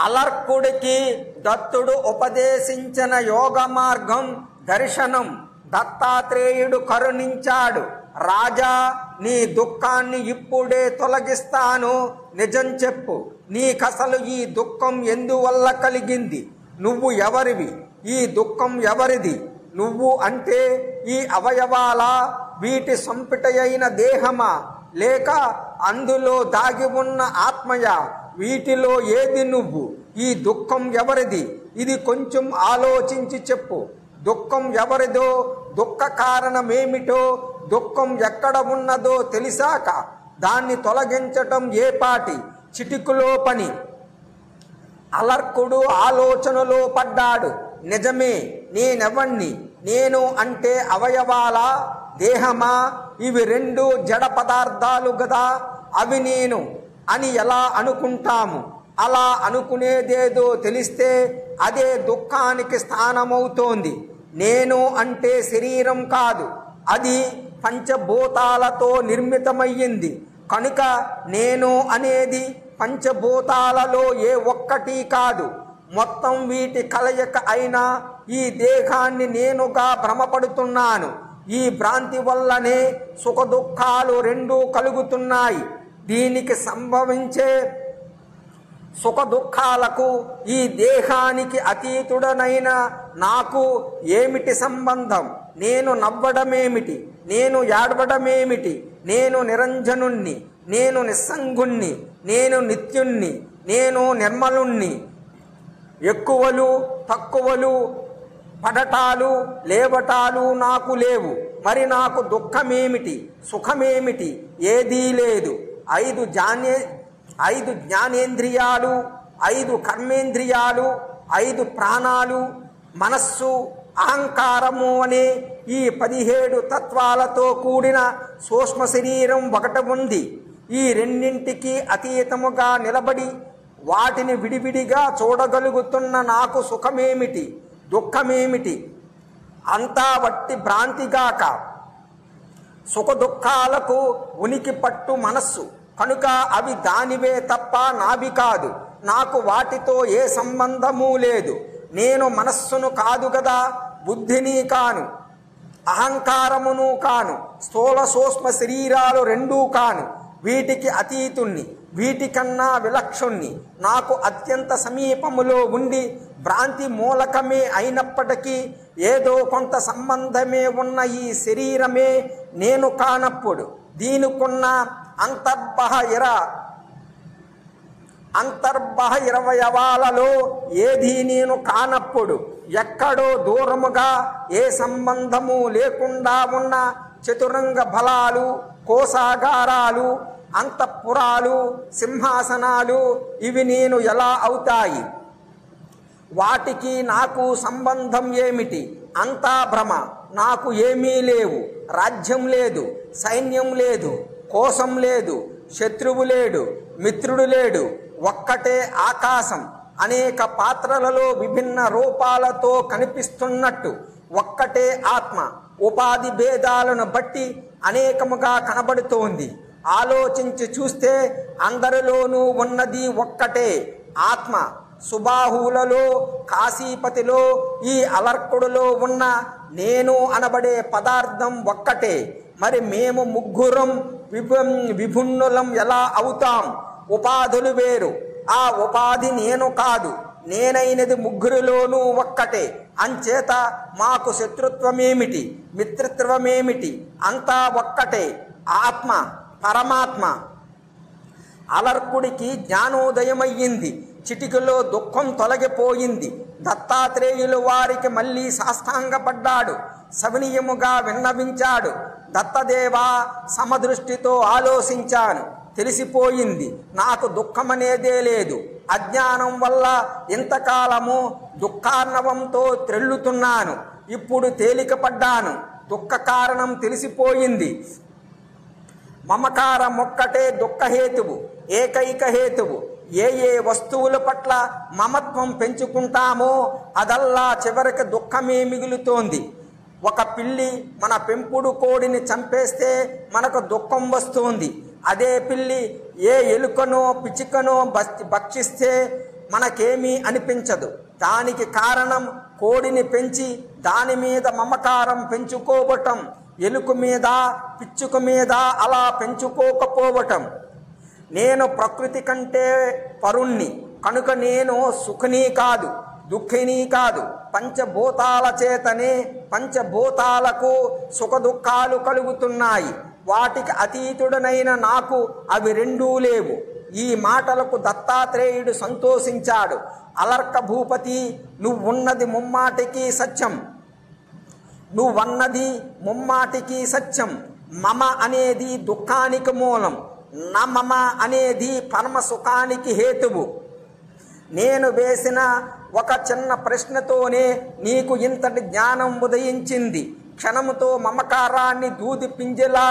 అలర్కుడికి దత్తుడు ఉపదేశించిన యోగ మార్గం దర్శనం. దత్తాత్రేయుడు కరుణించాడు. రాజా, నీ దుఃఖాన్ని ఇప్పుడే తొలగిస్తాను. నిజం చెప్పు, నీకసలు ఈ దుఃఖం ఎందువల్ల కలిగింది? నువ్వు ఎవరివి? ఈ దుఃఖం ఎవరిది? నువ్వు అంటే ఈ అవయవాల, వీటి సంపిటయైన దేహమా, లేక అందులో దాగి ఉన్న ఆత్మయ? వీటిలో ఏది నువ్వు? ఈ దుఃఖం ఎవరిది? ఇది కొంచెం ఆలోచించి చెప్పు. దుఃఖం ఎవరిదో, దుఃఖ కారణమేమిటో, దుఃఖం ఎక్కడ ఉన్నదో తెలిసాక దాన్ని తొలగించటం ఏ పాటి చిటికులో పని. అలర్కుడు ఆలోచనలో పడ్డాడు. నిజమే, నేనెవణ్ణి? నేను అంటే అవయవాల, దేహమా? ఇవి రెండు జడ పదార్థాలు గదా. అవి నేను అని ఎలా అనుకుంటాము? అలా అనుకునేదేదో తెలిస్తే అదే దుఃఖానికి స్థానమవుతోంది. నేను అంటే శరీరం కాదు, అది పంచభూతాలతో నిర్మితమయ్యింది. కనుక నేను అనేది పంచభూతాలలో ఏ ఒక్కటి కాదు, మొత్తం వీటి కలయిక అయిన ఈ దేహాన్ని నేనుగా భ్రమపడుతున్నాను. ఈ భ్రాంతి వల్లనే సుఖ దుఃఖాలు రెండూ కలుగుతున్నాయి. దీనికి సంభవించే సుఖ దుఃఖాలకు ఈ దేహానికి అతీతుడనైన నాకు ఏమిటి సంబంధం? నేను నవ్వడమేమిటి? నేను ఏడవడమేమిటి? నేను నిరంజనుణ్ణి, నేను నిస్సంగుణ్ణి, నేను నిత్యుణ్ణి, నేను నిర్మలుణ్ణి. ఎక్కువలు తక్కువలు, పడటాలు లేవటాలు నాకు లేవు. మరి నాకు దుఃఖమేమిటి, సుఖమేమిటి? ఏదీ లేదు. ఐదు జ్ఞానేంద్రియాలు, 5 కర్మేంద్రియాలు, 5 ప్రాణాలు, మనస్సు, అహంకారము అనే ఈ 17 తత్వాలతో కూడిన సూక్ష్మ శరీరం ఒకటి ఉంది. ఈ రెండింటికి అతీతముగా నిలబడి వాటిని విడివిడిగా చూడగలుగుతున్న నాకు సుఖమేమిటి, దుఃఖమేమిటి? అంతా వట్టి భ్రాంతిగాక. సుఖ దుఃఖాలకు ఉనికి పట్టు మనస్సు కనుక అవి దానివే తప్ప నావి కాదు. నాకు వాటితో ఏ సంబంధము లేదు. నేను మనస్సును కాదు గదా, బుద్ధిని కాను, అహంకారమును కాను, స్థూల సూక్ష్మ శరీరాలు రెండూ కాను. వీటికి అతీతుణ్ణి, వీటికన్నా విలక్షుణ్ణి. నాకు అత్యంత సమీపములో ఉండి భ్రాంతి మూలకమే అయినప్పటికీ ఏదో కొంత సంబంధమే ఉన్న ఈ శరీరమే నేను కానప్పుడు, దీనికున్న అంతర్బహిరవయవాలలో ఏదీ నేను కానప్పుడు, ఎక్కడో దూరముగా ఏ సంబంధము లేకుండా ఉన్న చతురంగ బలాలు, కోశాగారాలు, అంతఃపురాలు, సింహాసనాలు ఇవి నేను ఎలా అవుతాయి? వాటికి నాకు సంబంధం ఏమిటి? అంతా భ్రమ. నాకు ఏమీ లేవు. రాజ్యం లేదు, సైన్యం లేదు, కోశం లేదు, శత్రువు లేడు, మిత్రుడు లేడు. ఒక్కటే ఆకాశం అనేక పాత్రలలో విభిన్న రూపాలతో కనిపిస్తున్నట్టు ఒక్కటే ఆత్మ ఉపాధి భేదాలను బట్టి అనేకముగా కనబడుతోంది. ఆలోచించి చూస్తే అందరిలోనూ ఉన్నది ఒక్కటే ఆత్మ. సుబాహువులలో, కాశీపతిలో, ఈ అలర్కుడులో ఉన్న నేను అనబడే పదార్థం ఒక్కటే. మరి మేము ముగ్గురం విభిన్నులం ఎలా అవుతాం? ఉపాధులు వేరు, ఆ ఉపాధి నేను కాదు. నేనైనది ముగ్గురిలోనూ ఒక్కటే. అంచేత మాకు శత్రుత్వమేమిటి, మిత్రత్వమేమిటి? అంతా ఒక్కటే ఆత్మ, పరమాత్మ. అలర్కుడికి జ్ఞానోదయమయ్యింది. చిటికలో దుఃఖం తొలగిపోయింది. దత్తాత్రేయులు వారికి మళ్ళీ సాష్టాంగపడ్డాడు. సవినీయముగా విన్నవించాడు. దత్తదేవా, సమదృష్టితో ఆలోచించాను. తెలిసిపోయింది, నాకు దుఃఖమనేదే లేదు. అజ్ఞానం వల్ల ఇంతకాలము దుఃఖార్ణవంతో త్రెళ్ళుతున్నాను. ఇప్పుడు తేలికపడ్డాను. దుఃఖ కారణం తెలిసిపోయింది. మమకారం ఒక్కటే దుఃఖహేతువు, ఏకైక హేతువు. ఏ ఏ వస్తువుల పట్ల మమత్వం పెంచుకుంటామో అదల్లా చివరికి దుఃఖమే మిగులుతోంది. ఒక పిల్లి మన పెంపుడు కోడిని చంపేస్తే మనకు దుఃఖం వస్తుంది. అదే పిల్లి ఏ ఎలుకనో పిచ్చుకనో భక్షిస్తే మనకేమీ అనిపించదు. దానికి కారణం కోడిని పెంచి దాని మీద మమకారం పెంచుకోవటం, ఎలుక మీద పిచ్చుక మీద అలా పెంచుకోకపోవటం. నేను ప్రకృతి కంటే పరుణ్ణి కనుక నేను సుఖిని కాదు, దుఃఖిని కాదు. పంచభూతాల చేతనే పంచభూతాలకు సుఖ దుఃఖాలు కలుగుతున్నాయి. వాటికి అతీతుడనైన నాకు అవి రెండూ లేవు. ఈ మాటలకు దత్తాత్రేయుడు సంతోషించాడు. అలర్క భూపతి, నువ్వున్నది ముమ్మాటికి సత్యం, నువ్వన్నది ముమ్మాటికి సత్యం. మమ అనేది దుఃఖానికి మూలం, నమమ అనేది పరమ సుఖానికి హేతువు. నేను వేసిన ఒక చిన్న ప్రశ్నతోనే నీకు ఇంతటి జ్ఞానం ఉదయించింది. క్షణముతో మమకారాన్ని దూది పింజలా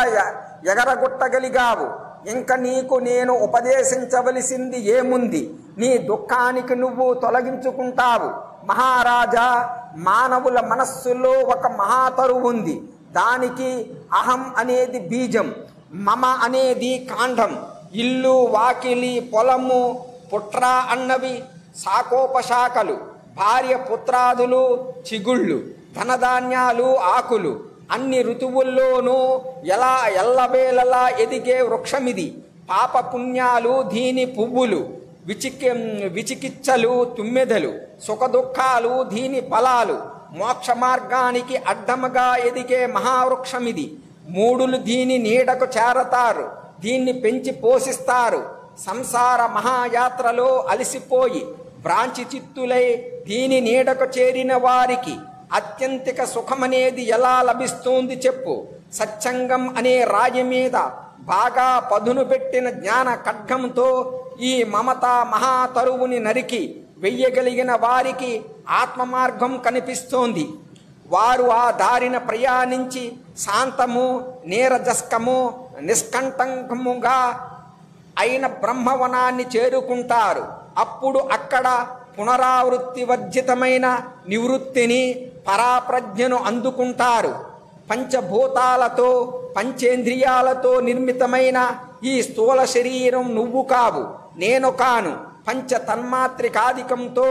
ఎగరగొట్టగలిగావు. ఇంక నీకు నేను ఉపదేశించవలసింది ఏముంది? నీ దుఃఖానికి నువ్వు తొలగించుకుంటావు. మహారాజా, మానవుల మనస్సులో ఒక మహాతరు ఉంది. దానికి అహం అనేది బీజం, మమ అనేది కాండం. ఇల్లు, వాకిలి, పొలము, పుట్ర అన్నవి శాఖోపశాఖలు, భార్య పుత్రాదులు చిగుళ్ళు, ధనధాన్యాలు ఆకులు. అన్ని ఋతువుల్లోనూ ఎల్లవేళలా ఎదిగే వృక్షమిది. పాప పుణ్యాలు దీని పువ్వులు, విచికిచ్చలు తుమ్మెదలు, సుఖదుఖాలు దీని ఫలాలు. మోక్ష మార్గానికి అడ్డముగా ఎదిగే మహావృక్షమిది. మూడులు దీని నీడకు చేరతారు, దీన్ని పెంచి పోషిస్తారు. సంసార మహాయాత్రలో అలసిపోయి భ్రాంతి చిత్తులై దీని నీడకు చేరిన వారికి అత్యంతిక సుఖమనేది ఎలా లభిస్తుంది చెప్పు? సత్సంగం అనే రాయి మీద బాగా పదును పెట్టిన జ్ఞాన ఖడ్గంతో ఈ మమతా మహాతరువుని నరికి వెయ్యగలిగిన వారికి ఆత్మ మార్గం కనిపిస్తోంది. వారు ఆ దారిన ప్రయాణించి శాంతము, నీరజస్కము, నిష్కంటకముగా అయిన బ్రహ్మవనాన్ని చేరుకుంటారు. అప్పుడు అక్కడ పునరావృత్తి వర్జితమైన నివృత్తిని, పరాప్రజ్ఞను అందుకుంటారు. పంచభూతాలతో పంచేంద్రియాలతో నిర్మితమైన ఈ స్థూల శరీరం నువ్వు కావు, నేను కాను. పంచ తన్మాత్రికాధికంతో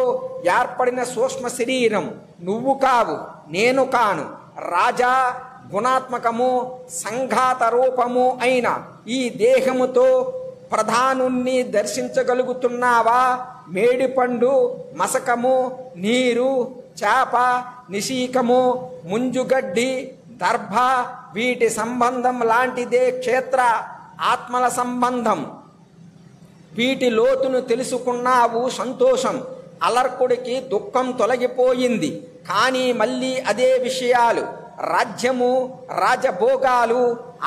ఏర్పడిన సూక్ష్మ శరీరం నువ్వు కావు, నేను కాను. రాజా, గుణాత్మకము సంఘాత రూపము అయిన ఈ దేహముతో ప్రధానుణ్ణి దర్శించగలుగుతున్నావా? మేడిపండు, మసకము, నీరు, చేప, నిశీకము, ముంజుగడ్డి, దర్భ వీటి సంబంధం లాంటిదే క్షేత్ర ఆత్మల సంబంధం. వీటి లోతును తెలుసుకున్నావు, సంతోషం. అలర్కుడికి దుఃఖం తొలగిపోయింది. కానీ మళ్ళీ అదే విషయాలు, రాజ్యము, రాజభోగాలు,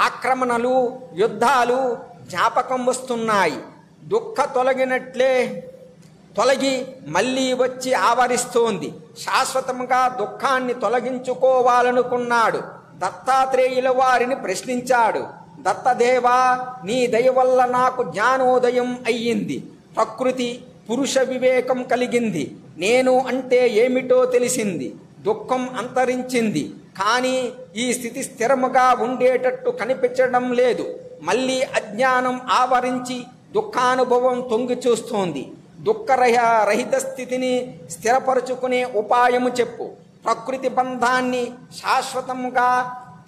ఆక్రమణలు, యుద్ధాలు జ్ఞాపకం వస్తున్నాయి. దుఃఖ తొలగి మళ్ళీ వచ్చి ఆవరిస్తోంది. శాశ్వతంగా దుఃఖాన్ని తొలగించుకోవాలనుకున్నాడు. దత్తాత్రేయుల వారిని ప్రశ్నించాడు. దత్తదేవా, నీ దయ వల్ల నాకు జ్ఞానోదయం అయ్యింది. ప్రకృతి పురుష వివేకం కలిగింది. నేను అంటే ఏమిటో తెలిసింది. దుఃఖం అంతరించింది. కానీ ఈ స్థితి స్థిరముగా ఉండేటట్టు కనిపించడం లేదు. మళ్ళీ అజ్ఞానం ఆవరించి దుఃఖానుభవం తొంగి చూస్తోంది. దుఃఖరహిత స్థితిని స్థిరపరుచుకునే ఉపాయము చెప్పు. ప్రకృతి బంధాన్ని శాశ్వతంగా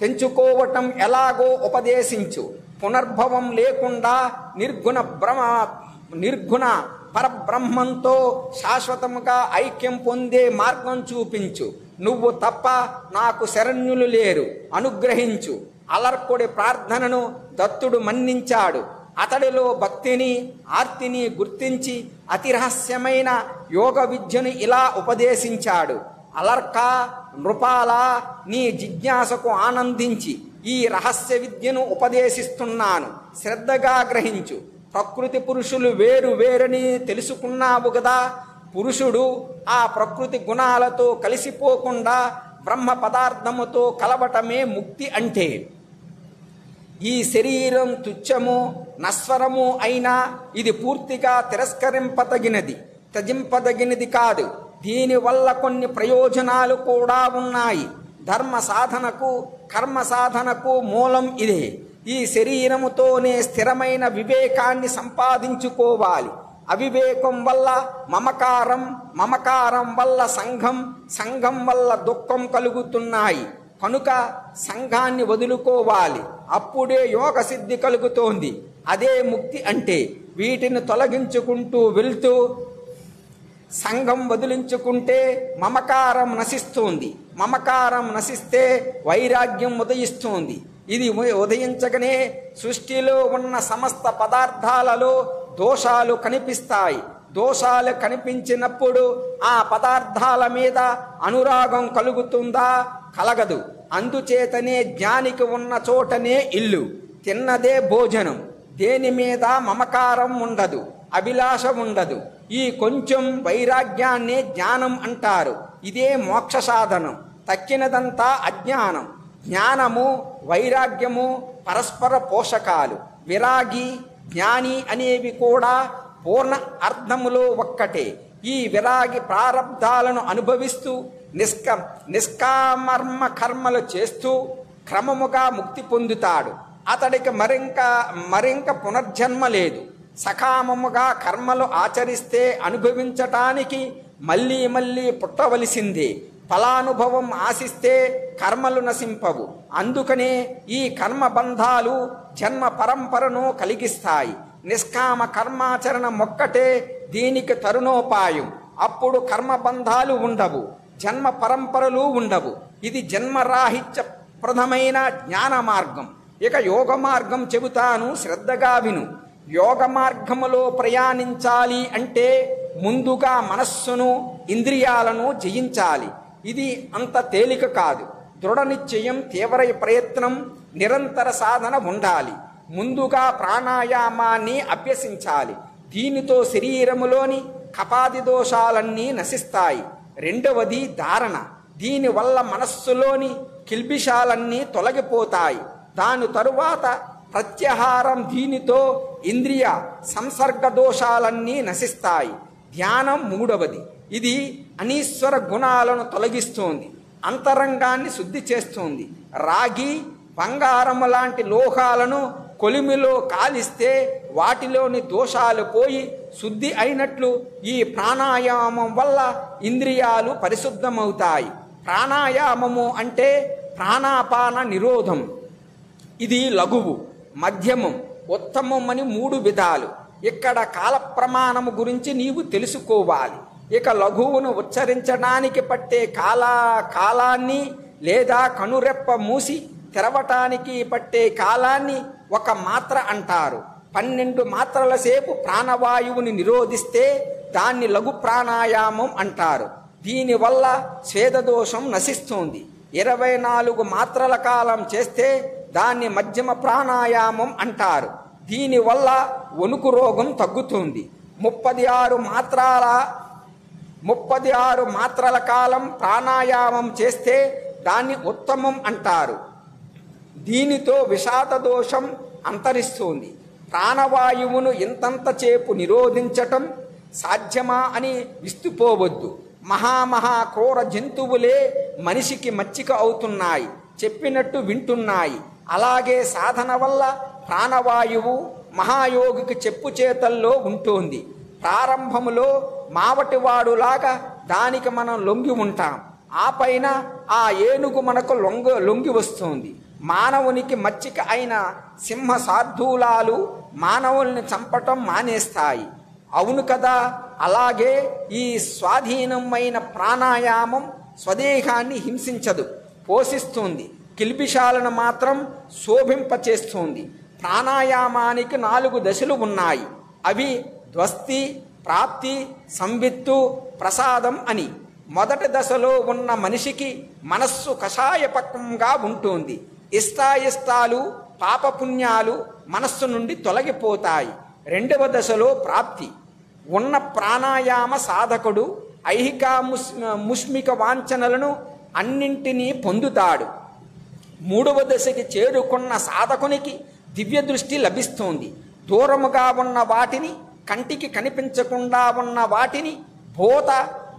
తెంచుకోవటం ఎలాగో ఉపదేశించు. పునర్భవం లేకుండా నిర్గుణ పరబ్రహ్మంతో శాశ్వతముగా ఐక్యం పొందే మార్గం చూపించు. నువ్వు తప్ప నాకు శరణ్యులు లేరు, అనుగ్రహించు. అలర్కుడి ప్రార్థనను దత్తుడు మన్నించాడు. అతడిలో భక్తిని, ఆర్తిని గుర్తించి అతి రహస్యమైన యోగ విద్యను ఇలా ఉపదేశించాడు. అలర్క, నృపాల, నీ జిజ్ఞాసకు ఆనందించి ఈ రహస్య విద్యను ఉపదేశిస్తున్నాను, శ్రద్ధగా గ్రహించు. ప్రకృతి పురుషులు వేరు వేరని తెలుసుకున్నావు గదా. పురుషుడు ఆ ప్రకృతి గుణాలతో కలిసిపోకుండా బ్రహ్మ పదార్థముతో కలవటమే ముక్తి అంటే. ఈ శరీరం తుచ్చము, నశ్వరము అయినా ఇది పూర్తిగా త్యజింపదగినది కాదు. దీనివల్ల కొన్ని ప్రయోజనాలు కూడా ఉన్నాయి. ధర్మ సాధనకు, కర్మ సాధనకు మూలం ఇదే. ఈ శరీరముతోనే స్థిరమైన వివేకాన్ని సంపాదించుకోవాలి. అవివేకం వల్ల మమకారం, మమకారం వల్ల సంఘం, సంఘం వల్ల దుఃఖం కలుగుతున్నాయి. కనుక సంఘాన్ని వదులుకోవాలి, అప్పుడే యోగ సిద్ధి కలుగుతోంది. అదే ముక్తి అంటే. వీటిని తొలగించుకుంటూ వెళ్తూ సంఘం వదిలించుకుంటే మమకారం నశిస్తుంది. మమకారం నశిస్తే వైరాగ్యం ఉదయిస్తుంది. ఇది ఉదయించగానే సృష్టిలో ఉన్న సమస్త పదార్థాలలో దోషాలు కనిపిస్తాయి. దోషాలు కనిపించినప్పుడు ఆ పదార్థాల మీద అనురాగం కలుగుతుందా? కలగదు. అందుచేతనే జ్ఞానికి ఉన్న చోటనే ఇల్లు, తిన్నదే భోజనం. దేని మీద మమకారం ఉండదు, అభిలాష ఉండదు. ఈ కొంచెం వైరాగ్యాన్నే జ్ఞానం అంటారు. ఇదే మోక్ష సాధనం. తక్కినదంతా అజ్ఞానం. జ్ఞానము, వైరాగ్యము పరస్పర పోషకాలు. విరాగి, జ్ఞాని అనేవి కూడా పూర్ణ అర్థములో ఒక్కటే. ఈ విరాగి ప్రారబ్ధాలను అనుభవిస్తూ నిష్కామర్మ కర్మలు చేస్తూ క్రమముగా ముక్తి పొందుతాడు. అతడికి మరింక పునర్జన్మ లేదు. సకామముగా కర్మలు ఆచరిస్తే అనుభవించటానికి మళ్ళీ మళ్ళీ పుట్టవలసిందే. ఫలానుభవం ఆశిస్తే కర్మలు నశింపవు. అందుకనే ఈ కర్మబంధాలు జన్మ పరంపరను కలిగిస్తాయి. నిష్కామ కర్మాచరణ మొక్కటే దీనికి తరుణోపాయం. అప్పుడు కర్మబంధాలు ఉండవు, జన్మ పరంపరలు ఉండవు. ఇది జన్మరాహిత్య ప్రధమైన జ్ఞాన మార్గం. ఇక యోగ మార్గం చెబుతాను, శ్రద్ధగా విను. యోగ మార్గములో ప్రయాణించాలి అంటే ముందుగా మనస్సును, ఇంద్రియాలను జయించాలి. ఇది అంత తేలిక కాదు. దృఢ నిశ్చయం, తీవ్ర ప్రయత్నం, నిరంతర సాధన ఉండాలి. ముందుగా ప్రాణాయామాన్ని అభ్యసించాలి. దీనితో శరీరములోని కపాది దోషాలన్నీ నశిస్తాయి. రెండవది ధారణ. దీనివల్ల మనస్సులోని కిల్బిషాలన్నీ తొలగిపోతాయి. దాని తరువాత ప్రత్యాహారం. దీనితో ఇంద్రియ సంసర్గ దోషాలన్నీ నశిస్తాయి. ధ్యానం మూడవది. ఇది అనీశ్వర గుణాలను తొలగిస్తోంది, అంతరంగాన్ని శుద్ధి చేస్తుంది. రాగి, బంగారము లాంటి లోహాలను కొలిమిలో కాలిస్తే వాటిలోని దోషాలు పోయి శుద్ధి అయినట్లు ఈ ప్రాణాయామం వల్ల ఇంద్రియాలు పరిశుద్ధమవుతాయి. ప్రాణాయామము అంటే ప్రాణాపాన నిరోధం. ఇది లఘువు, మధ్యమం, ఉత్తమం అని 3 విధాలు. ఇక్కడ కాల ప్రమాణము గురించి నీవు తెలుసుకోవాలి. ఇక లఘువును ఉచ్చరించడానికి పట్టే కాలాన్ని లేదా కనురెప్ప మూసి తెరవటానికి పట్టే కాలాన్ని 1 మాత్ర అంటారు. 12 మాత్రల సేపు ప్రాణవాయువుని నిరోధిస్తే దాన్ని లఘు ప్రాణాయామం అంటారు. దీనివల్ల స్వేదదోషం నశిస్తుంది. 24 మాత్రల కాలం చేస్తే దాన్ని మధ్యమ ప్రాణాయామం అంటారు. దీనివల్ల వణుకు రోగం తగ్గుతుంది. 36 మాత్రల కాలం ప్రాణాయామం చేస్తే దాన్ని ఉత్తమం అంటారు. దీనితో విషాద దోషం అంతరిస్తుంది. ప్రాణవాయువును ఇంతంత చేపు నిరోధించటం సాధ్యమా అని విస్తుపోవద్దు. మహామహా క్రూర జంతువులే మనిషికి మచ్చిక అవుతున్నాయి, చెప్పినట్టు వింటున్నాయి. అలాగే సాధన వల్ల ప్రాణవాయువు మహాయోగికి చెప్పు చేతల్లో ఉంటుంది. ప్రారంభములో మావటివాడులాగా దానికి మనం లొంగి ఉంటాం. ఆ పైన ఆ ఏనుగు మనకు లొంగి వస్తుంది. మానవునికి మచ్చిక అయిన సింహ శార్దూలాలు మానవుల్ని చంపటం మానేస్తాయి. అవును కదా. అలాగే ఈ స్వాధీనమైన ప్రాణాయామం స్వదేహాన్ని హింసించదు, పోషిస్తుంది. కిల్బిషాలను మాత్రం శోభింపచేస్తుంది. ప్రాణాయామానికి 4 దశలు ఉన్నాయి. అవి ధ్వస్తి, ప్రాప్తి, సంవిత్తు, ప్రసాదం అని. మొదటి దశలో ఉన్న మనిషికి మనస్సు కషాయపక్వంగా ఉంటుంది. ఇష్టాయిష్టాలు, పాపపుణ్యాలు మనస్సు నుండి తొలగిపోతాయి. రెండవ దశలో ప్రాప్తి. ఉన్న ప్రాణాయామ సాధకుడు ఐహికాముష్మిక వాంఛనలను అన్నింటినీ పొందుతాడు. 3వ దశకి చేరుకున్న సాధకునికి దివ్య దృష్టి లభిస్తుంది. దూరముగా ఉన్న వాటిని, కంటికి కనిపించకుండా ఉన్న వాటిని, భూత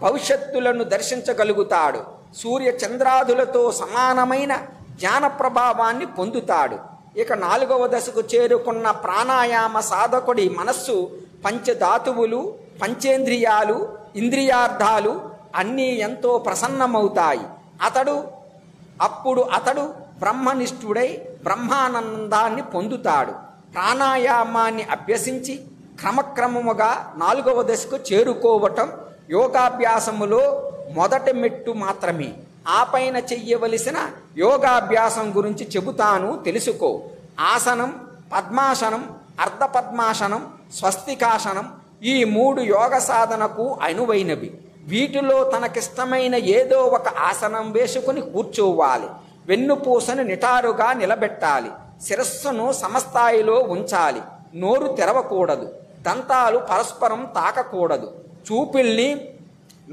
భవిష్యత్తులను దర్శించగలుగుతాడు. సూర్య చంద్రాదులతో సమానమైన జ్ఞాన ప్రభావాన్ని పొందుతాడు. ఇక 4వ దశకు చేరుకున్న ప్రాణాయామ సాధకుడి మనస్సు పంచధాతువులు, పంచేంద్రియాలు, ఇంద్రియార్థాలు అన్నీ ఎంతో ప్రసన్నమవుతాయి. అప్పుడు అతడు బ్రహ్మనిష్ఠుడై బ్రహ్మానందాన్ని పొందుతాడు. ప్రాణాయామాన్ని అభ్యసించి క్రమక్రమముగా 4వ దశకు చేరుకోవటం యోగాభ్యాసములో మొదటి మెట్టు మాత్రమే. ఆ పైన చెయ్యవలసిన యోగాభ్యాసం గురించి చెబుతాను, తెలుసుకో. ఆసనం, పద్మాసనం, అర్ధపద్మాసనం, స్వస్తికాసనం ఈ 3 యోగ సాధనకు అనువైనవి. వీటిలో తనకిష్టమైన ఏదో ఒక ఆసనం వేసుకుని కూర్చోవాలి. వెన్నుపూసను నిటారుగా నిలబెట్టాలి. శిరస్సును సమస్థాయిలో ఉంచాలి. నోరు తెరవకూడదు. దంతాలు పరస్పరం తాకకూడదు. చూపుల్ని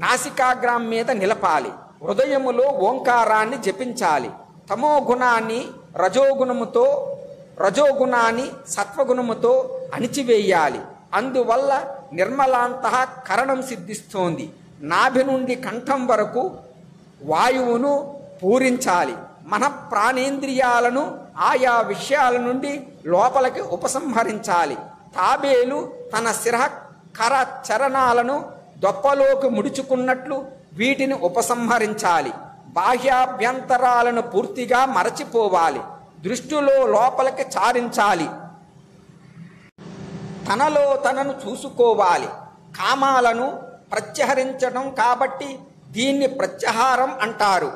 నాసికాగ్రం మీద నిలపాలి. హృదయములో ఓంకారాన్ని జపించాలి. తమో గుణాన్ని రజోగుణాన్ని సత్వగుణముతో అణిచివేయాలి. అందువల్ల నిర్మలాంతఃకరణం సిద్ధిస్తోంది. నాభి నుండి కంఠం వరకు వాయువును పూరించాలి. మన ప్రాణేంద్రియాలను ఆయా విషయాల నుండి లోపలికి ఉపసంహరించాలి. తాబేలు తన శిరకర చరణాలను దొప్పలోకి ముడుచుకున్నట్లు వీటిని ఉపసంహరించాలి. బాహ్యాభ్యంతరాలను పూర్తిగా మరచిపోవాలి. దృష్టిలో లోపలికి చారించాలి. తనలో తనను చూసుకోవాలి. కామాలను ప్రత్యహరించడం కాబట్టి దీన్ని ప్రత్యాహారం అంటారు.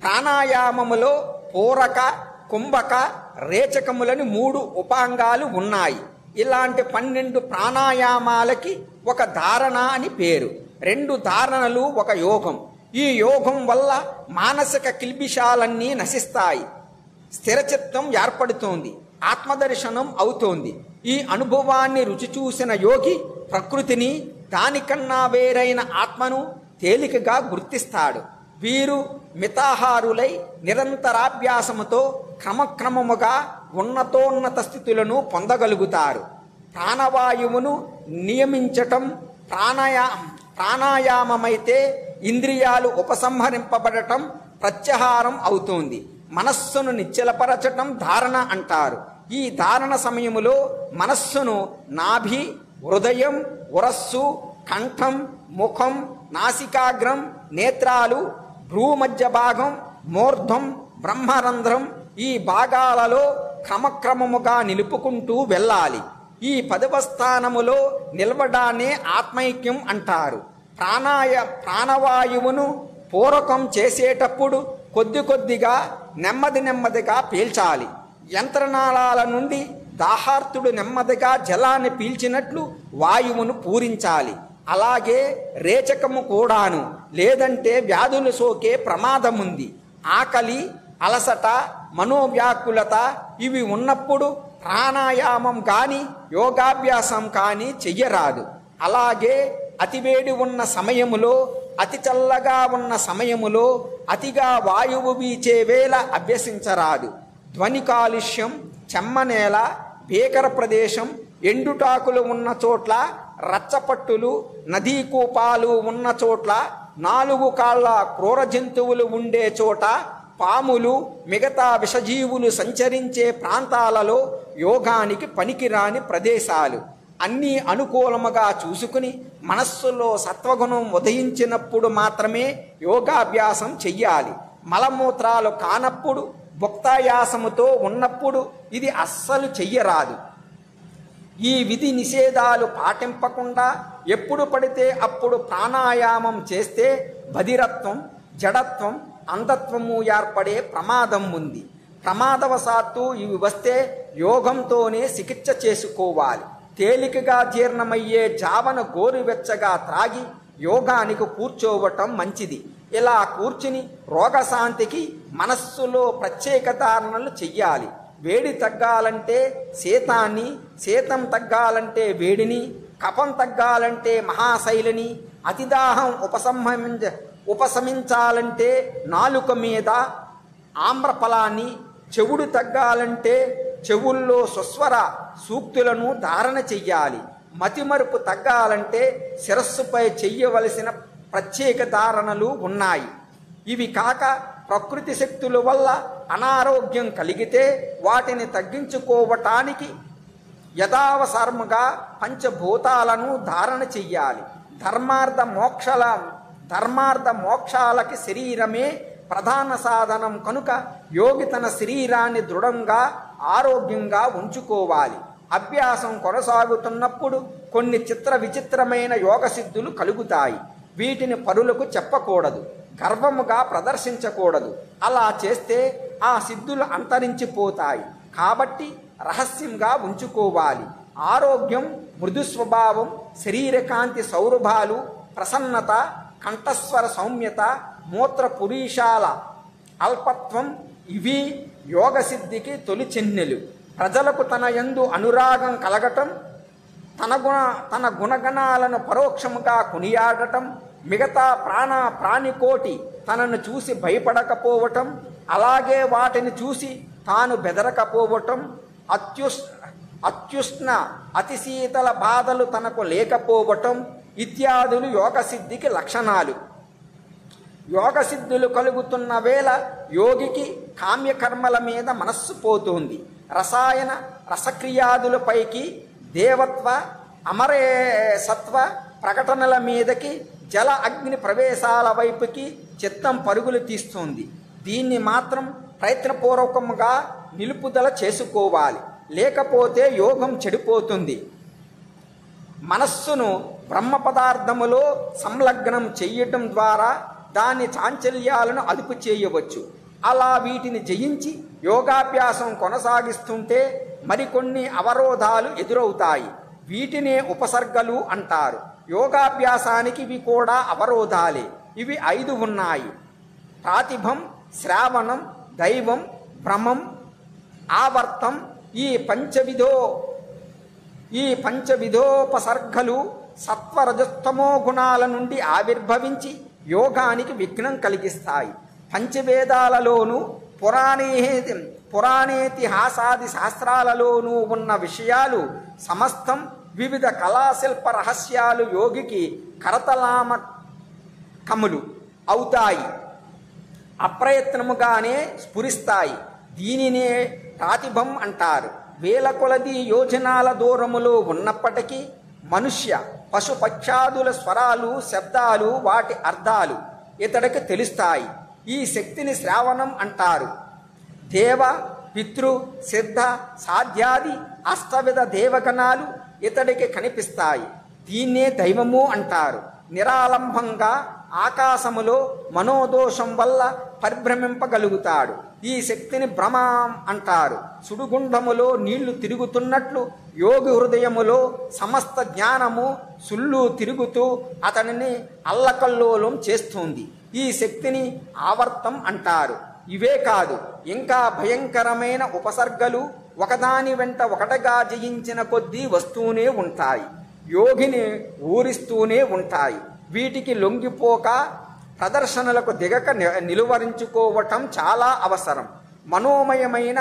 ప్రాణాయామములో పూరక, కుంభక, రేచకములని 3 ఉపాంగాలు ఉన్నాయి. ఇలాంటి 12 ప్రాణాయామాలకి ఒక ధారణ అని పేరు. 2 ధారణలు ఒక యోగం. ఈ యోగం వల్ల మానసిక కిల్బిషాలన్నీ నశిస్తాయి. స్థిరచిత్తం ఏర్పడుతోంది. ఆత్మదర్శనం అవుతోంది. ఈ అనుభవాన్ని రుచి చూసిన యోగి ప్రకృతిని, దానికన్నా వేరైన ఆత్మను తేలికగా గుర్తిస్తాడు. వీరు మితాహారులై నిరంతరాభ్యాసముతో క్రమక్రమముగా ఉన్నతోన్నత స్థితులను పొందగలుగుతారు. ప్రాణవాయువును నియమించటం ప్రాణాయామమైతే ఇంద్రియాలు ఉపసంహరింపబడటం ప్రత్యాహారం అవుతోంది. మనస్సును నిశ్చలపరచటం ధారణ అంటారు. ఈ ధారణ సమయములో మనస్సును నాభి, హృదయం, ఉరస్సు, కంఠం, ముఖం, నాసికాగ్రం, నేత్రాలు, భ్రూమధ్య భాగం, మూర్ధం, బ్రహ్మరంధ్రం ఈ భాగాలలో క్రమక్రమముగా నిలుపుకుంటూ వెళ్ళాలి. ఈ 10వ స్థానములో నిలవడాన్ని ఆత్మైక్యం అంటారు. ప్రాణవాయువును పూరకం చేసేటప్పుడు కొద్దిగా నెమ్మదిగా పీల్చాలి. యంత్రనాళాల నుండి దాహార్తుడు నెమ్మదిగా జలాన్ని పీల్చినట్లు వాయువును పూరించాలి. అలాగే రేచకము కూడాను, లేదంటే వ్యాధులు సోకే ప్రమాదం ఉంది. ఆకలి, అలసట, మనోవ్యాకులత ఇవి ఉన్నప్పుడు ప్రాణాయామం కానీ యోగాభ్యాసం కానీ చెయ్యరాదు. అలాగే అతివేడి ఉన్న సమయములో, అతి చల్లగా ఉన్న సమయములో అతిగా వాయువు వీచే వేళ అభ్యసించరాదు. ధ్వని కాలుష్యం, చెమ్మనేల, భీకర ప్రదేశం, ఎండుటాకులు ఉన్న చోట్ల, రచ్చపట్టులు, నదీ కూపాలు ఉన్న చోట్ల, 4 కాళ్ళ క్రూర జంతువులు ఉండే చోట, పాములు, మిగతా విషజీవులు సంచరించే ప్రాంతాలలో యోగానికి పనికిరాని ప్రదేశాలు అన్నీ అనుకూలముగా చూసుకుని మనస్సులో సత్వగుణం ఉదయించినప్పుడు మాత్రమే యోగాభ్యాసం చెయ్యాలి. మలమూత్రాలు కానప్పుడు, భుక్తాయాసముతో ఉన్నప్పుడు ఇది అస్సలు చెయ్యరాదు. ఈ విధి నిషేధాలు పాటింపకుండా ఎప్పుడు పడితే అప్పుడు ప్రాణాయామం చేస్తే బధిరత్వం, జడత్వం, అంధత్వము ఏర్పడే ప్రమాదం ఉంది. ప్రమాదవశాత్తు ఇవి వస్తే యోగంతోనే చికిత్స చేసుకోవాలి. తేలికగా జీర్ణమయ్యే జావన గోరువెచ్చగా త్రాగి యోగానికి కూర్చోవటం మంచిది. ఇలా కూర్చుని రోగశాంతికి మనస్సులో ప్రత్యేక ధారణలు చెయ్యాలి. వేడి తగ్గాలంటే శీతాన్ని, శీతం తగ్గాలంటే వేడిని, కఫం తగ్గాలంటే మహాశైలిని, అతిదాహం ఉపశమించాలంటే నాలుక మీద ఆమ్రఫలాన్ని, చెవుడు తగ్గాలంటే చెవుల్లో సుస్వర సూక్తులను ధారణ చెయ్యాలి. మతిమరుపు తగ్గాలంటే శిరస్సుపై చెయ్యవలసిన ప్రత్యేక ధారణలు ఉన్నాయి. ఇవి కాక ప్రకృతి శక్తుల వల్ల అనారోగ్యం కలిగితే వాటిని తగ్గించుకోవటానికి యథావసరముగా పంచభూతాలను ధారణ చెయ్యాలి. ధర్మార్థ మోక్షాలకి శరీరమే ప్రధాన సాధనం కనుక యోగి తన శరీరాన్ని దృఢంగా ఆరోగ్యంగా ఉంచుకోవాలి. అభ్యాసం కొనసాగుతున్నప్పుడు కొన్ని విచిత్రమైన యోగ సిద్ధులు కలుగుతాయి. వీటిని పరులకు చెప్పకూడదు, గర్వముగా ప్రదర్శించకూడదు. అలా చేస్తే ఆ సిద్ధులు అంతరించిపోతాయి. కాబట్టి రహస్యంగా ఉంచుకోవాలి. ఆరోగ్యం, మృదు స్వభావం, శరీరకాంతి సౌరభాలు, ప్రసన్నత, కంఠస్వర సౌమ్యత, మూత్ర పురీషాల అల్పత్వం ఇవి యోగసిద్ధికి తొలి చిహ్నెలు. ప్రజలకు తన యందు అనురాగం కలగటం, తన గుణగణాలను పరోక్షముగా కొనియాడటం, మిగతా ప్రాణికోటి తనను చూసి భయపడకపోవటం, అలాగే వాటిని చూసి తాను బెదరకపోవటం, అత్యుష్ణ అతి శీతల బాధలు తనకు లేకపోవటం ఇత్యాదులు యోగసిద్ధికి లక్షణాలు. యోగసిద్ధులు కలుగుతున్న వేళ యోగికి కామ్యకర్మల మీద మనస్సు పోతుంది. రసక్రియాదులపైకి, దేవత్వ అమరేసత్వ ప్రకటనల మీదకి, జల అగ్ని ప్రవేశాల వైపుకి చిత్తం పరుగులు తీస్తుంది. దీన్ని మాత్రం ప్రయత్నపూర్వకంగా నిలుపుదల చేసుకోవాలి, లేకపోతే యోగం చెడిపోతుంది. మనస్సును బ్రహ్మ పదార్థములో సంలగ్నం చెయ్యటం ద్వారా దాని చాంచల్యాలను అదుపు చేయవచ్చు. అలా వీటిని జయించి యోగాభ్యాసం కొనసాగిస్తుంటే మరికొన్ని అవరోధాలు ఎదురవుతాయి. వీటినే ఉపసర్గలు అంటారు. యోగాభ్యాసానికి ఇవి కూడా అవరోధాలే. ఇవి 5 ఉన్నాయి: ప్రాతిభం, శ్రావణం, దైవం, భ్రమం, ఆవర్తం. ఈ పంచవిధోపసర్గలు సత్వరజస్తమో గుణాల నుండి ఆవిర్భవించి యోగానికి విఘ్నం కలిగిస్తాయి. పంచవేదాలలోనూ పురాణేతిహాసాది శాస్త్రాలలోనూ ఉన్న విషయాలు సమస్తం వివిధ కళాశిల్ప రహస్యాలు యోగికి కరతలామకములు అవుతాయి, అప్రయత్నముగానే స్ఫురిస్తాయి. దీనినే ప్రాతిభం అంటారు. వేల కొలది యోజనాల దూరములో ఉన్నప్పటికీ మనుష్య, పశు, పక్షాదుల స్వరాలు, శబ్దాలు, వాటి అర్థాలు ఇతడికి తెలుస్తాయి. ఈ శక్తిని శ్రావణం అంటారు. దేవ, పితృ, సిద్ధ, సాధ్యాది అష్టవిధ దేవగణాలు ఇతడికి కనిపిస్తాయి. దీన్నే దైవము అంటారు. నిరాలంభంగా ఆకాశములో మనోదోషం వల్ల పరిభ్రమింపగలుగుతాడు. ఈ శక్తిని భ్రమం అంటారు. సుడిగుండములో నీళ్లు తిరుగుతున్నట్లు యోగి హృదయములో సమస్త జ్ఞానము సుళ్ళు తిరుగుతూ అతనిని అల్లకల్లోలం చేస్తుంది. ఈ శక్తిని ఆవర్తం అంటారు. ఇవే కాదు, ఇంకా భయంకరమైన ఉపసర్గలు ఒకదాని వెంట ఒకటిగా జయించిన కొద్దీ వస్తూనే ఉంటాయి. యోగిని ఊరిస్తూనే ఉంటాయి. వీటికి లొంగిపోక ప్రదర్శనలకు దిగక నిలువరించుకోవటం చాలా అవసరం. మనోమయమైన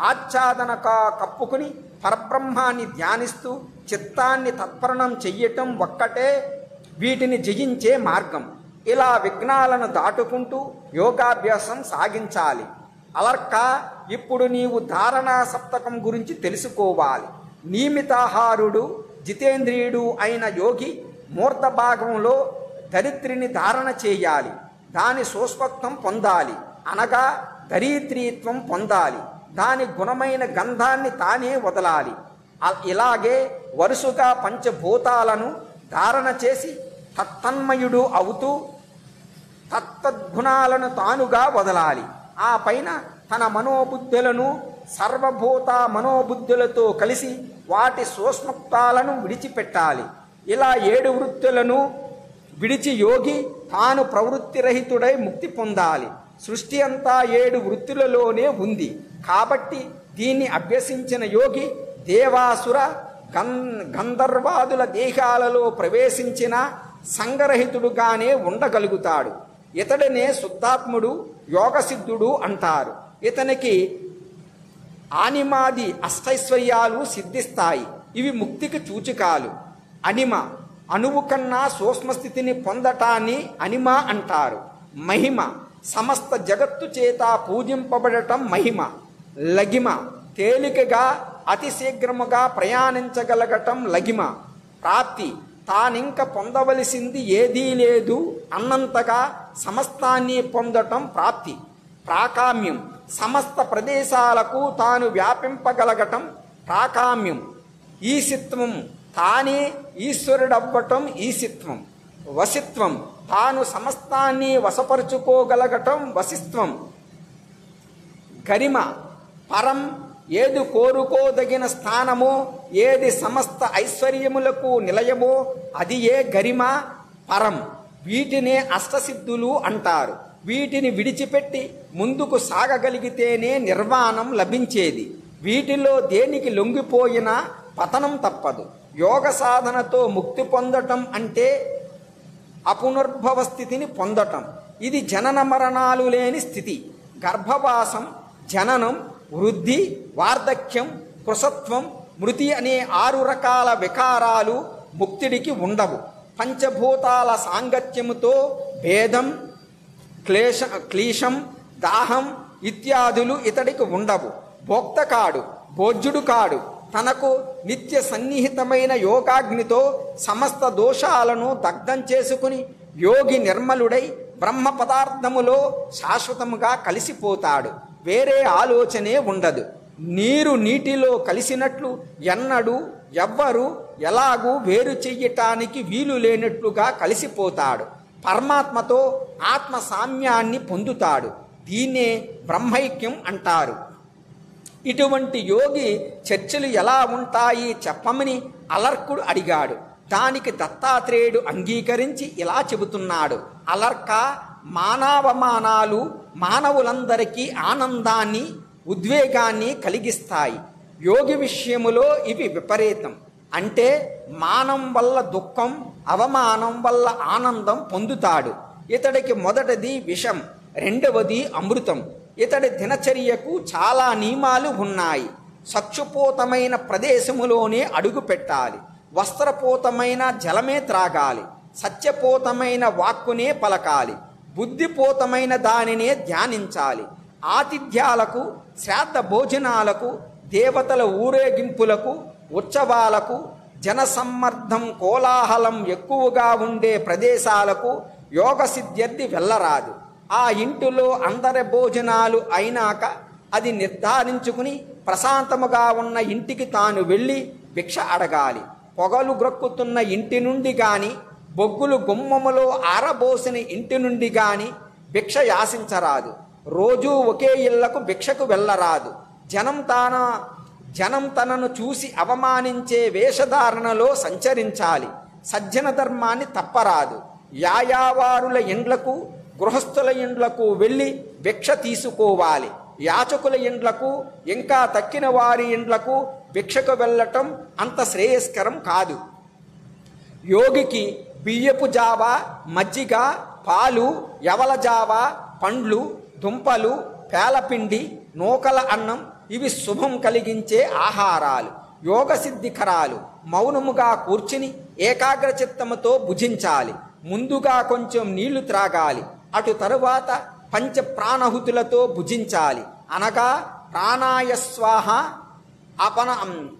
ఆచ్ఛాదన కప్పుకుని పరబ్రహ్మాన్ని ధ్యానిస్తూ చిత్తాన్ని తత్పరణం చెయ్యటం ఒక్కటే వీటిని జయించే మార్గం. ఇలా విఘ్నాలను దాటుకుంటూ యోగాభ్యాసం సాగించాలి. అలర్క, ఇప్పుడు నీవు ధారణా సప్తకం గురించి తెలుసుకోవాలి. నియమితాహారుడు, జితేంద్రియుడు అయిన యోగి మూర్ధ భాగంలో దరిద్రిని ధారణ చేయాలి. దాని సూక్ష్మత్వం పొందాలి, అనగా దరిద్రీత్వం పొందాలి. దాని గుణమైన గంధాన్ని తానే వదలాలి. ఇలాగే వరుసగా పంచభూతాలను ధారణ చేసి తత్తన్మయుడు అవుతూ తత్తద్గుణాలను తానుగా వదలాలి. ఆ పైన తన మనోబుద్ధులను సర్వభూత మనోబుద్ధులతో కలిసి వాటి సూక్ష్మత్వాలను విడిచిపెట్టాలి. ఇలా 7 వృత్తులను విడిచి యోగి తాను ప్రవృత్తిరహితుడై ముక్తి పొందాలి. సృష్టి అంతా 7 వృత్తులలోనే ఉంది. కాబట్టి దీన్ని అభ్యసించిన యోగి దేవాసుర గంధర్వాదుల దేహాలలో ప్రవేశించిన సంగరహితుడుగానే ఉండగలుగుతాడు. ఇతడినే శుద్ధాత్ముడు, యోగసిద్ధుడు అంటారు. ఇతనికి ఆనిమాది అష్టైశ్వర్యాలు సిద్ధిస్తాయి. ఇవి ముక్తికి సూచికాలు. అనిమ, అణువు కన్నా సూక్ష్మస్థితిని పొందటాన్ని అనిమ అంటారు. మహిమ, సమస్త జగత్తు చేత పూజింపబడటం మహిమ. లగిమ, తేలికగా అతి శీఘ్రముగా ప్రయాణించగలగటం లగిమ. ప్రాప్తి తానింక పొందవలసింది ఏదీ లేదు అన్నంతగా సమస్తాన్ని పొందటం ప్రాప్తి. ప్రాకామ్యం సమస్త ప్రదేశాలకు తాను వ్యాపింపగలగటం ప్రాకామ్యం. ఈశిత్వం తానే ఈశ్వరుడవ్వటం ఈశిత్వం. వశిత్వం తాను సమస్తాన్ని వశపరుచుకోగలగటం వశిత్వం. గరిమ పరం ఏది కోరుకోదగిన స్థానమో, ఏది సమస్త ఐశ్వర్యములకు నిలయమో అది ఏ గరిమ పరం. వీటినే అష్టసిద్ధులు అంటారు. వీటిని విడిచిపెట్టి ముందుకు సాగగలిగితేనే నిర్వాణం లభించేది. వీటిలో దేనికి లొంగిపోయినా పతనం తప్పదు. యోగ సాధనతో ముక్తి పొందటం అంటే అపునర్భవ స్థితిని పొందటం. ఇది జనన మరణాలు లేని స్థితి. గర్భవాసం, జననం, వృద్ధి, వార్ధక్యం, కృశత్వం, మృతి అనే 6 రకాల వికారాలు ముక్తుడికి ఉండవు. పంచభూతాల సాంగత్యముతో భేదం, క్లేశం, దాహం ఇత్యాదులు ఇతడికి ఉండవు. భోక్త కాడు, భోజ్యుడు కాడు. తనకు నిత్య సన్నిహితమైన యోగాగ్నితో సమస్త దోషాలను దగ్ధం చేసుకుని యోగి నిర్మలుడై బ్రహ్మ పదార్థములో శాశ్వతముగా కలిసిపోతాడు. వేరే ఆలోచనే ఉండదు. నీరు నీటిలో కలిసినట్లు ఎన్నడూ ఎవ్వరూ ఎలాగూ వేరు చెయ్యటానికి వీలు లేనట్లుగా కలిసిపోతాడు. పరమాత్మతో ఆత్మ సామ్యాన్ని పొందుతాడు. దీన్నే బ్రహ్మైక్యం అంటారు. ఇటువంటి యోగి చర్చలు ఎలా ఉంటాయి చెప్పమని అలర్కుడు అడిగాడు. దానికి దత్తాత్రేయుడు అంగీకరించి ఇలా చెబుతున్నాడు. అలర్క, మానవమానాలు మానవులందరికీ ఆనందాన్ని, ఉద్వేగాన్ని కలిగిస్తాయి. యోగి విషయములో ఇవి విపరీతం. అంటే మానం వల్ల దుఃఖం, అవమానం వల్ల ఆనందం పొందుతాడు. ఇతడికి మొదటిది విషం, రెండవది అమృతం. ఇతడి దినచర్యకు చాలా నియమాలు ఉన్నాయి. సక్షుపోతమైన ప్రదేశములోనే అడుగు పెట్టాలి. వస్త్రపోతమైన జలమే త్రాగాలి. సత్యపోతమైన వాక్కునే పలకాలి. బుద్ధిపోతమైన దానినే ధ్యానించాలి. ఆతిథ్యాలకు, శ్రాద్ధ భోజనాలకు, దేవతల ఊరేగింపులకు, ఉత్సవాలకు, జనసమ్మర్దం, కోలాహలం ఎక్కువగా ఉండే ప్రదేశాలకు యోగ సిద్ధ్యర్థి వెళ్ళరాదు. ఆ ఇంటిలో అందరి భోజనాలు అయినాక అది నిర్ధారించుకుని ప్రశాంతముగా ఉన్న ఇంటికి తాను వెళ్ళి భిక్ష అడగాలి. పొగలు గ్రక్కుతున్న ఇంటి నుండి గాని, బొగ్గులు గుమ్మములో ఆరబోసిన ఇంటి నుండి గాని భిక్ష యాసించరాదు. రోజూ ఒకే ఇళ్లకు భిక్షకు వెళ్ళరాదు. జనం తనను చూసి అవమానించే వేషధారణలో సంచరించాలి. సజ్జన ధర్మాన్ని తప్పరాదు. యాయావారుల ఇండ్లకు, గృహస్థుల ఇండ్లకు వెళ్ళి భిక్ష తీసుకోవాలి. యాచకుల ఇండ్లకు, ఇంకా తక్కిన వారి ఇండ్లకు భిక్షకు వెళ్ళటం అంత శ్రేయస్కరం కాదు. యోగికి బియ్యపు జావ, మజ్జిగ, పాలు, యవల జావ, పండ్లు, దుంపలు, పేలపిండి, నూకల అన్నం ఇవి శుభం కలిగించే ఆహారాలు, యోగ సిద్ధికరాలు. మౌనముగా కూర్చుని ఏకాగ్ర చిత్తముతో భుజించాలి. ముందుగా కొంచెం నీళ్లు త్రాగాలి. అటు తరువాత పంచ ప్రాణహుతులతో భుజించాలి. అనగా ప్రాణాయ స్వాహ,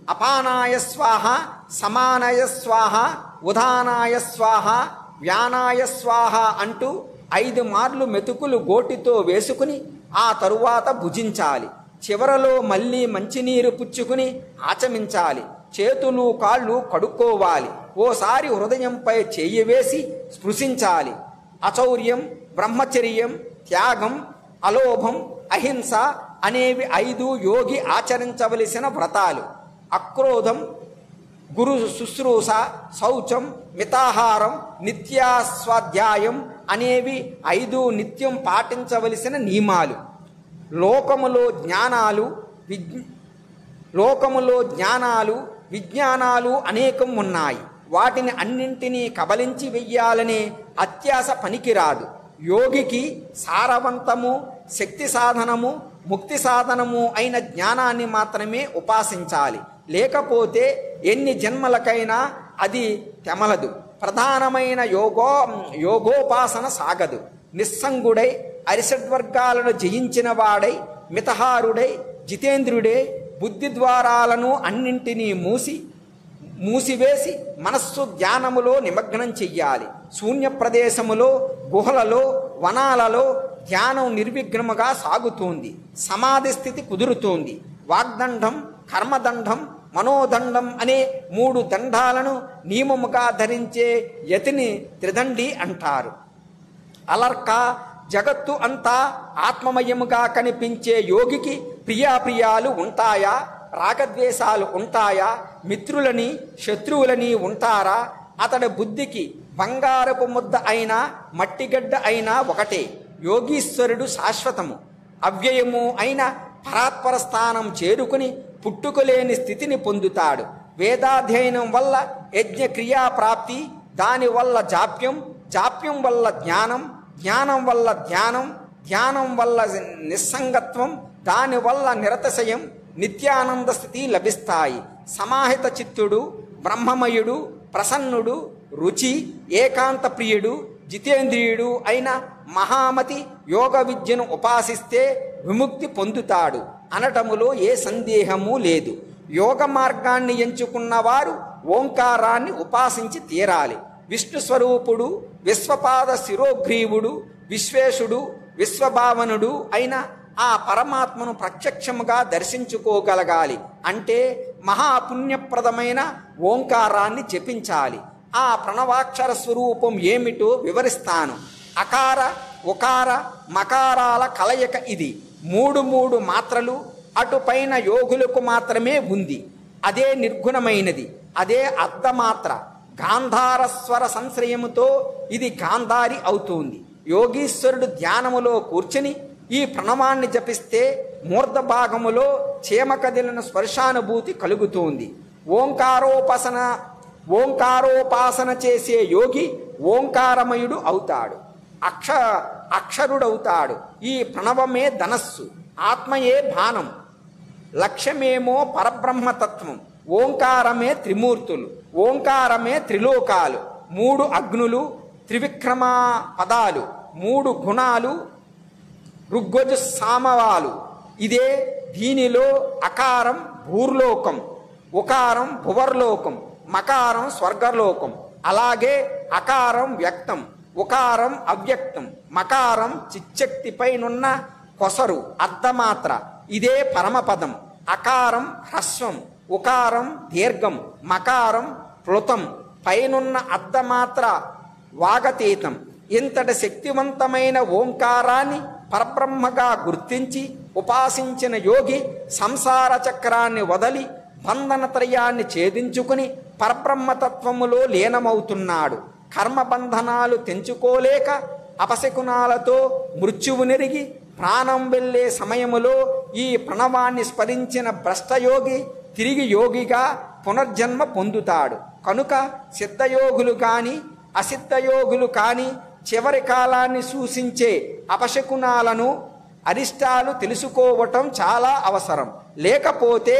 అపానాయ స్వాహ, సమానాయ స్వాహ, ఉదానాయ స్వాహ, వ్యానాయ స్వాహ అంటూ 5 మార్లు మెతుకులు గోటితో వేసుకుని ఆ తరువాత భుజించాలి. చివరలో మళ్ళీ మంచినీరు పుచ్చుకుని ఆచమించాలి. చేతులు కాళ్ళు కడుక్కోవాలి. ఓసారి హృదయంపై చెయ్యి వేసి స్పృశించాలి. అచౌర్యం, బ్రహ్మచర్యం, త్యాగం, అలోభం, అహింస అనేవి 5 యోగి ఆచరించవలసిన వ్రతాలు. అక్రోధం, గురు శుశ్రూష, శౌచం, మితాహారం, నిత్యాస్వాధ్యాయం అనేవి 5 నిత్యం పాటించవలసిన నియమాలు. లోకములో జ్ఞానాలు, విజ్ఞానాలు అనేకం ఉన్నాయి. వాటిని అన్నింటినీ కబలించి వెయ్యాలనే అత్యాశ పనికిరాదు. యోగికి సారవంతము, శక్తి సాధనము, ముక్తి సాధనము అయిన జ్ఞానాన్ని మాత్రమే ఉపాసించాలి. లేకపోతే ఎన్ని జన్మలకైనా అది తెమలదు. ప్రధానమైన యోగోపాసన సాగదు. నిస్సంగుడై అరిషడ్వర్గాలను జయించిన వాడై, మితహారుడై, జితేంద్రుడై, బుద్ధి ద్వారాలను అన్నింటినీ మూసివేసి మనస్సు ధ్యానములో నిమగ్నం చెయ్యాలి. శూన్య ప్రదేశములో, గుహలలో, వనాలలో ధ్యానం నిర్విఘ్నముగా సాగుతోంది. సమాధి స్థితి కుదురుతోంది. వాగ్దండం, కర్మదండం, మనోదండం అనే 3 దండాలను నియమముగా ధరించే యతిని త్రిదండి అంటారు. అలర్క జగత్తు అంతా ఆత్మమయముగా కనిపించే యోగికి ప్రియాప్రియాలు ఉంటాయా? రాగద్వేషాలు ఉంటాయా? మిత్రులని శత్రువులని ఉంటారా? అతడి బుద్ధికి బంగారపు ముద్ద అయినా మట్టిగడ్డ అయినా ఒకటే. యోగీశ్వరుడు శాశ్వతము, అవ్యయము అయిన పరాత్పర స్థానం చేరుకుని పుట్టుకలేని స్థితిని పొందుతాడు. వేదాధ్యయనం వల్ల యజ్ఞక్రియా ప్రాప్తి, దానివల్ల జాప్యం, జాప్యం వల్ల జ్ఞానం, జ్ఞానం వల్ల ధ్యానం, ధ్యానం వల్ల నిస్సంగత్వం, దానివల్ల నిరతశయం, నిత్యానంద స్థితి లభిస్తాయి. సమాహిత చిత్తుడు, బ్రహ్మమయుడు, ప్రసన్నుడు, రుచి, ఏకాంత ప్రియుడు, జితేంద్రియుడు అయిన మహామతి యోగ విద్యను ఉపాసిస్తే విముక్తి పొందుతాడు అనటములో ఏ సందేహము లేదు. యోగ మార్గాన్ని ఎంచుకున్నవారు ఓంకారాన్ని ఉపాసించి తీరాలి. విష్ణు స్వరూపుడు, విశ్వపాద శిరోగ్రీవుడు, విశ్వేశుడు, విశ్వభావనుడు అయిన ఆ పరమాత్మను ప్రత్యక్షముగా దర్శించుకోగలగాలి. అంటే మహాపుణ్యప్రదమైన ఓంకారాన్ని జపించాలి. ఆ ప్రణవాక్షర స్వరూపం ఏమిటో వివరిస్తాను. అకార, ఉకార, మకారాల కలయిక ఇది. 3 మాత్రలు అటుపైన యోగులకు మాత్రమే ఉంది. అదే నిర్గుణమైనది, అదే అర్ధమాత్ర. గాంధార స్వర సంశ్రయముతో ఇది గాంధారి అవుతుంది. యోగీశ్వరుడు ధ్యానములో కూర్చుని ఈ ప్రణవాన్ని జపిస్తే మూర్ధ భాగములో చీమ కదిలిన స్పర్శానుభూతి కలుగుతుంది. ఓంకారోపాసన చేసే యోగి ఓంకారమయుడు అవుతాడు, అక్షరుడవుతాడు. ఈ ప్రణవమే ధనస్సు, ఆత్మయే బాణం, లక్ష్యమేమో పరబ్రహ్మతత్వం. ఓంకారమే త్రిమూర్తులు, ఓంకారమే త్రిలోకాలు, 3 అగ్నులు, త్రివిక్రమ పదాలు, 3 గుణాలు, ఋగ్వజు సామవాలు. ఇదే దీనిలో అకారం భూర్లోకం, ఉకారం భువర్లోకం, మకారం స్వర్గలోకం. అలాగే అకారం వ్యక్తం, ఉకారం అవ్యక్తం, మకారం చిచ్చక్తిపైనున్న కొసరు అర్ధమాత్ర. ఇదే పరమపదం. అకారం హ్రస్వం, ఉకారం దీర్ఘం, మకారం ప్లుతం, పైనున్న అర్ధమాత్ర వాగతీతం. ఇంతటి శక్తివంతమైన ఓంకారాన్ని పరబ్రహ్మగా గుర్తించి ఉపాసించిన యోగి సంసార చక్రాన్ని వదలి బంధనత్రయాన్ని ఛేదించుకుని పరబ్రహ్మతత్వములో లీనమవుతున్నాడు. కర్మబంధనాలు తెంచుకోలేక అపశకునాలతో మృత్యువు నెరిగి ప్రాణం వెళ్ళే సమయములో ఈ ప్రణవాన్ని స్మరించిన భ్రష్టయోగి తిరిగి యోగిగా పునర్జన్మ పొందుతాడు. కనుక సిద్ధయోగులు కానీ అసిద్ధయోగులు కానీ చివరి కాలాన్ని సూచించే అపశకునాలను, అరిష్టాలు తెలుసుకోవటం చాలా అవసరం. లేకపోతే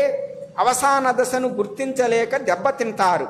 అవసాన దశను గుర్తించలేక దెబ్బతింటారు.